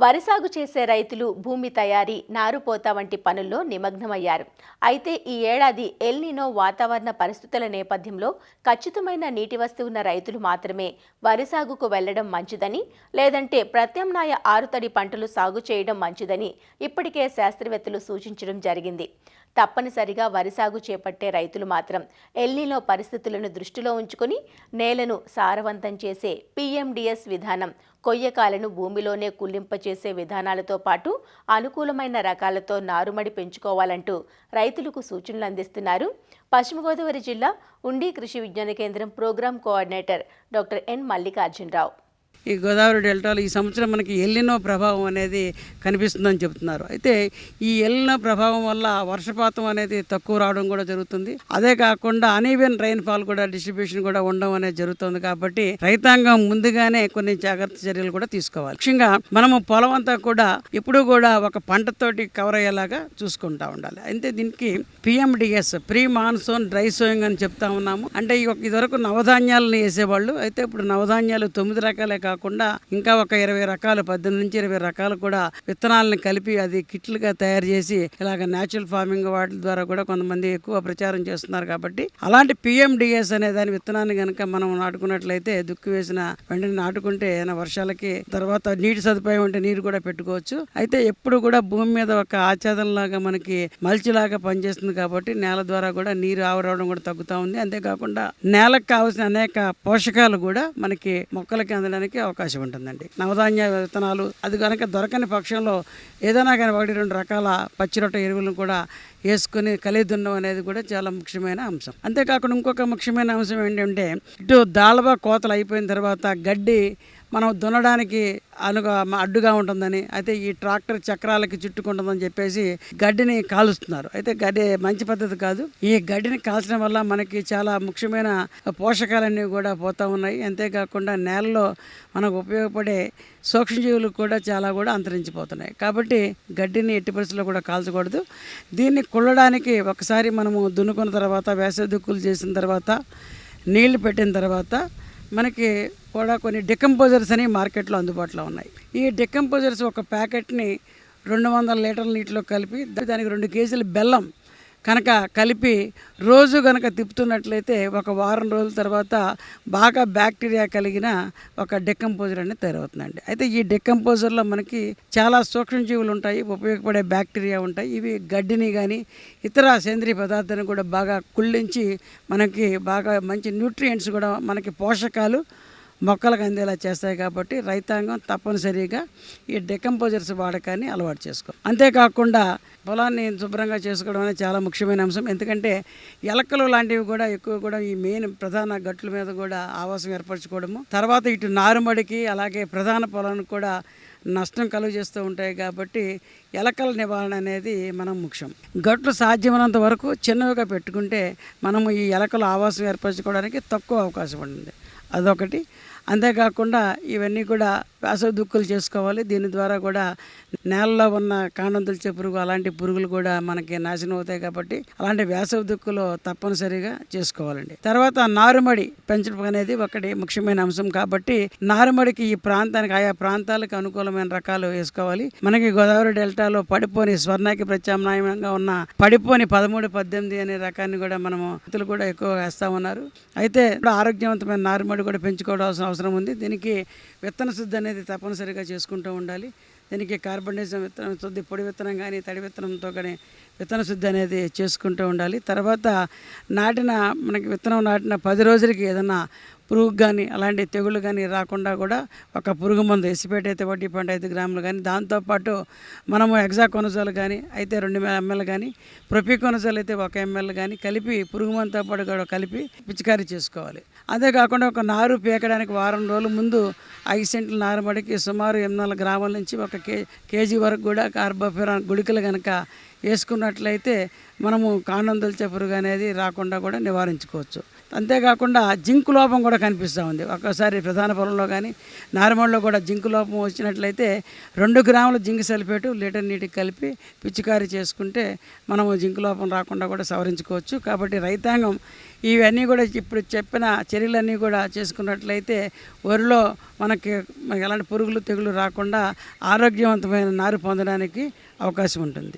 వరి సాగు చేసే రైతులు భూమి తయారీ, నారుపోత వంటి పనుల్లో నిమగ్నమయ్యారు. అయితే ఈ ఏడాది ఎల్నినో వాతావరణ పరిస్థితుల నేపథ్యంలో ఖచ్చితమైన నీటి వసతి ఉన్న రైతులు మాత్రమే వరి సాగుకు వెళ్లడం మంచిదని, లేదంటే ప్రత్యామ్నాయ ఆరుతడి పంటలు సాగు చేయడం మంచిదని ఇప్పటికే శాస్త్రవేత్తలు సూచించడం జరిగింది. తప్పనిసరిగా వరి సాగు చేపట్టే రైతులు మాత్రం ఎల్నినో పరిస్థితులను దృష్టిలో ఉంచుకుని నేలను సారవంతం చేసే PMDS విధానం, కొయ్యకాలను భూమిలోనే కుళ్ళింపచేసే విధానాలతో పాటు అనుకూలమైన రకాలతో నారుమడి పెంచుకోవాలంటూ రైతులకు సూచనలు అందిస్తున్నారు పశ్చిమ గోదావరి జిల్లా ఉండి కృషి విజ్ఞాన కేంద్రం program coordinator doctor N Mallikarjunarao. ఈ గోదావరి డెల్టాలో ఈ సంవత్సరం మనకి ఎల్నినో ప్రభావం అనేది కనిపిస్తుందని చెబుతున్నారు. అయితే ఈ ఎల్నినో ప్రభావం వల్ల వర్షపాతం అనేది తక్కువ రావడం కూడా జరుగుతుంది. అదే కాకుండా అనీవెన్ రైన్ఫాల్ కూడా డిస్ట్రిబ్యూషన్ కూడా ఉండడం అనేది జరుగుతుంది. కాబట్టి రైతాంగం ముందుగానే కొన్ని జాగ్రత్త చర్యలు కూడా తీసుకోవాలి. ముఖ్యంగా మనము పొలం అంతా కూడా ఎప్పుడూ కూడా ఒక పంటతోటి కవర్ అయ్యేలాగా చూసుకుంటా ఉండాలి. అయితే దీనికి PMDS pre monsoon dry sowing అని చెప్తా ఉన్నాము. అంటే ఇదివరకు నవధాన్యాలను వేసేవాళ్ళు. అయితే ఇప్పుడు నవధాన్యాలు 9 రకాలే కాకుండా ఇంకా ఒక 20 రకాలు, 18 నుంచి 20 రకాలు కూడా విత్తనాలను కలిపి అది కిట్లుగా తయారు చేసి ఇలాగ న్యాచురల్ ఫార్మింగ్ వాటి ద్వారా కూడా కొంతమంది ఎక్కువ ప్రచారం చేస్తున్నారు. కాబట్టి అలాంటి PMDS అనే దాని విత్తనాన్ని కనుక మనం నాటుకున్నట్లయితే దుక్కి వేసిన వెంటనే నాటుకుంటే వర్షాలకి తర్వాత నీటి సదుపాయం ఉంటే నీరు కూడా పెట్టుకోవచ్చు. అయితే ఎప్పుడు కూడా భూమి మీద ఒక ఆచ్ఛాదనలాగా మనకి మల్చిలాగా పనిచేస్తుంది. కాబట్టి నేల ద్వారా కూడా నీరు ఆవరవడం కూడా తగ్గుతూ ఉంది. అంతేకాకుండా నేలకు కావాల్సిన అనేక పోషకాలు కూడా మనకి మొక్కలకి అందడానికి అవకాశం ఉంటుందండి. నవధాన్య విత్తనాలు అది కనుక దొరకని పక్షంలో ఏదైనా కానీ 1-2 రకాల పచ్చిరొట్ట ఎరువులను కూడా వేసుకుని కలిదుండం అనేది కూడా చాలా ముఖ్యమైన అంశం. అంతేకాకుండా ఇంకొక ముఖ్యమైన అంశం ఏంటంటే ఇటు దాళబా కోతలు అయిపోయిన తర్వాత గడ్డి మనం దున్నడానికి అడ్డుగా ఉంటుందని, అయితే ఈ ట్రాక్టర్ చక్రాలకి చుట్టుకుంటుందని చెప్పేసి గడ్డిని కాలుస్తున్నారు. అయితే గడ్డి మంచి పద్ధతి కాదు. ఈ గడ్డిని కాల్చడం వల్ల మనకి చాలా ముఖ్యమైన పోషకాలన్నీ కూడా పోతూ ఉన్నాయి. అంతేకాకుండా నేలలో మనకు ఉపయోగపడే సూక్ష్మజీవులు కూడా చాలా కూడా అంతరించిపోతున్నాయి. కాబట్టి గడ్డిని ఎట్టి పరిస్థితుల్లో కూడా కాల్చకూడదు. దీన్ని కుళ్ళడానికి ఒకసారి మనము దున్నుకున్న తర్వాత, వేసవి దుక్కులు చేసిన తర్వాత, నీళ్లు పెట్టిన తర్వాత మనకి కూడా కొన్ని డికంపోజర్స్ అని మార్కెట్లో అందుబాటులో ఉన్నాయి. ఈ డికంపోజర్స్ ఒక ప్యాకెట్ని 200 లీటర్ల నీటిలో కలిపి దానికి 2 కేజీల బెల్లం కనుక కలిపి రోజు కనుక తిప్పుతున్నట్లయితే ఒక వారం రోజుల తర్వాత బాగా బ్యాక్టీరియా కలిగిన ఒక డికంపోజర్ అనేది తయారవుతుందండి. అయితే ఈ డికంపోజర్లో మనకి చాలా సూక్ష్మజీవులు ఉంటాయి, ఉపయోగపడే బ్యాక్టీరియా ఉంటాయి. ఇవి గడ్డిని కానీ ఇతర సేంద్రీయ పదార్థాన్ని కూడా బాగా కుళ్ళించి మనకి బాగా మంచి న్యూట్రియంట్స్ కూడా మనకి పోషకాలు మొక్కలకు అందేలా చేస్తాయి. కాబట్టి రైతాంగం తప్పనిసరిగా ఈ డికంపోజర్స్ వాడకాన్ని అలవాటు చేసుకోవాలి. అంతేకాకుండా పొలాన్ని శుభ్రంగా చేసుకోవడం అనేది చాలా ముఖ్యమైన అంశం. ఎందుకంటే ఎలకలు లాంటివి కూడా ఎక్కువ కూడా ఈ మెయిన్ ప్రధాన గట్ల మీద కూడా ఆవాసం ఏర్పరచుకోవడము, తర్వాత ఇటు నారుమడికి అలాగే ప్రధాన పొలానికి కూడా నష్టం కలుగు చేస్తూ ఉంటాయి. కాబట్టి ఎలకల నివారణ అనేది మనం ముఖ్యం. గట్లు సాధ్యమైనంత వరకు చిన్నవిగా పెట్టుకుంటే మనము ఈ ఎలకల ఆవాసం ఏర్పరచుకోవడానికి తక్కువ అవకాశం ఉంటుంది. అదొకటి. అంతేకాకుండా ఇవన్నీ కూడా వేసవి దుక్కులు చేసుకోవాలి. దీని ద్వారా కూడా నేలలో ఉన్న కాండం తొలిచే పురుగు అలాంటి పురుగులు కూడా మనకి నాశనం అవుతాయి. కాబట్టి అలాంటి వేసవి దుక్కులు తప్పనిసరిగా చేసుకోవాలండి. తర్వాత నారుమడి పెంచడం అనేది ఒకటి ముఖ్యమైన అంశం. కాబట్టి నారుమడికి ఈ ప్రాంతానికి ఆయా ప్రాంతాలకు అనుకూలమైన రకాలు వేసుకోవాలి. మనకి గోదావరి డెల్టాలో పడిపోని స్వర్ణాకి ప్రత్యామ్నాయంగా ఉన్న పడిపోని 13-18 అనే రకాన్ని కూడా మనము రైతులు కూడా ఎక్కువ వేస్తా ఉన్నారు. అయితే ఆరోగ్యవంతమైన నారుమడి కూడా పెంచుకోవాల్సిన అవసరం ఉంది. దీనికి విత్తన శుద్ధి అనేది తప్పనిసరిగా చేసుకుంటూ ఉండాలి. దీనికి కార్బనైజేషన్ విత్తనం శుద్ధి, పొడి విత్తనం కానీ తడి విత్తనంతో కానీ విత్తన శుద్ధి అనేది చేసుకుంటూ ఉండాలి. తర్వాత మనకి విత్తనం నాటిన 10 రోజులకి ఏదన్నా పురుగు కానీ అలాంటి తెగుళ్ళు కానీ రాకుండా కూడా ఒక పురుగు మందు ఎసిపేట్ అయితే 1.5 గ్రాములు కానీ, దాంతోపాటు మనము ఎగ్జాకోనజోల్ కానీ అయితే 2 ml కానీ, ప్రొపికోనజోల్ అయితే 1 ml కానీ కలిపి పురుగు మందుతో పాటు కూడా కలిపి పిచికారీ చేసుకోవాలి. అంతేకాకుండా ఒక నారు పీకడానికి వారం రోజుల ముందు 5 సెంట్ల నారుమడికి సుమారు 800 గ్రాముల నుంచి 1 కేజీ వరకు కూడా కార్బోఫిరాన్ గుళికలు కనుక వేసుకున్నట్లయితే మనము కాండం తొలిచే పురుగు అనేది రాకుండా కూడా నివారించుకోవచ్చు. అంతేకాకుండా జింకు లోపం కూడా కనిపిస్తూ ఉంది. ఒక్కసారి ప్రధాన పొలంలో కానీ నారుమడిలో కూడా జింకు లోపం వచ్చినట్లయితే 2 గ్రాముల జింక్ సల్ఫేటు లీటర్ నీటికి కలిపి పిచికారీ చేసుకుంటే మనము జింకు లోపం రాకుండా కూడా సవరించుకోవచ్చు. కాబట్టి రైతాంగం ఇవన్నీ కూడా ఇప్పుడు చెప్పిన చర్యలన్నీ కూడా చేసుకున్నట్లయితే వరిలో మనకి ఎలాంటి పురుగులు తెగులు రాకుండా ఆరోగ్యవంతమైన నారు పొందడానికి అవకాశం ఉంటుంది.